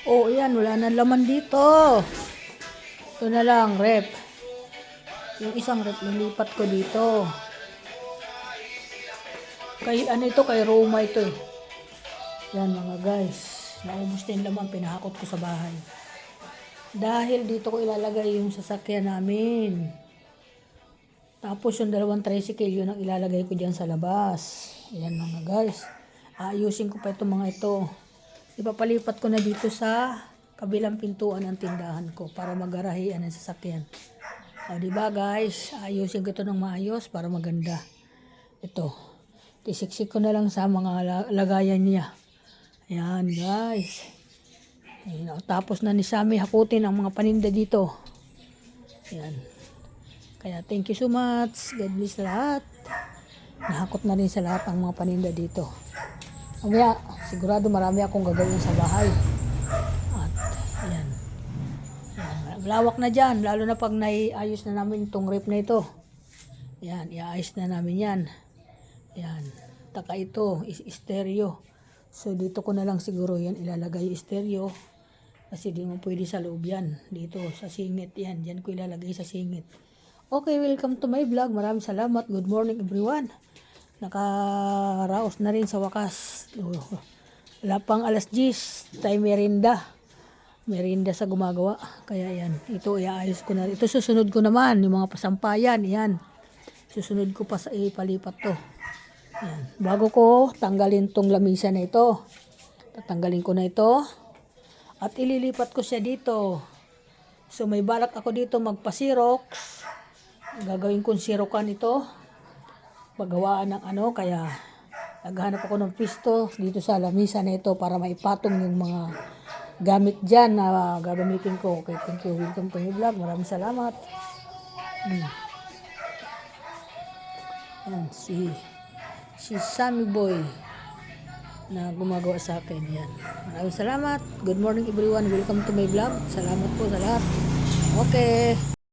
Oh, yan, wala na laman dito. Ito na lang, rep. Yung isang rep, nilipat ko dito. Kay, ano ito, kay Roma ito eh. Yan mga guys. Naubos na yung laman, pinahakot ko sa bahay. Dahil dito ko ilalagay yung sasakyan namin. Tapos yung dalawang tricycle, yun ang ilalagay ko dyan sa labas. Ayan mga guys. Ayusin ko pa itong mga ito. Ipapalipat ko na dito sa kabilang pintuan ng tindahan ko para magarahian ang sasakyan. O diba guys, ayusin ko ito ng maayos para maganda. Ito. Tisiksik ko na lang sa mga lagayan niya. Ayan guys. Ayan, tapos na ni Sammy hakutin ang mga paninda dito. Ayan. Kaya thank you so much. God bless lahat. Nahakot na rin sa lahat ang mga paninda dito. Mamaya, sigurado marami akong gagawin sa bahay. At, ayan. Ayan. Malawak na dyan. Lalo na pag naiayos na namin itong rep na ito. Ayan, iayos na namin yan. Ayan. Taka ito, is stereo. So, dito ko na lang siguro yan ilalagay yung stereo. Kasi di mo pwede sa loob yan. Dito, sa singit yan. Diyan ko ilalagay sa singit. Okay, welcome to my vlog. Maraming salamat. Good morning everyone. Nakaraos na rin sa wakas. Wala pang alas 10. Time merinda. Merinda sa gumagawa. Kaya yan. Ito iaayos ko na. Ito susunod ko naman. Yung mga pasampayan. Yan. Susunod ko pa sa ipalipat to. Yan. Bago ko tanggalin tong lamisa na ito. Tatanggalin ko na ito. At ililipat ko siya dito. So may balak ako dito magpa-Xerox. Gagawin kong sirokan ito. Paggawaan ng ano. Kaya naghanap ako ng pisto dito sa lamisa na ito para maipatong yung mga gamit dyan na gagamitin ko. Okay, thank you. Welcome to my vlog. Maraming salamat. Yan, si Sammy Boy na gumagawa sa akin. Yan. Maraming salamat. Good morning everyone. Welcome to my vlog. Salamat po sa lahat. Okay.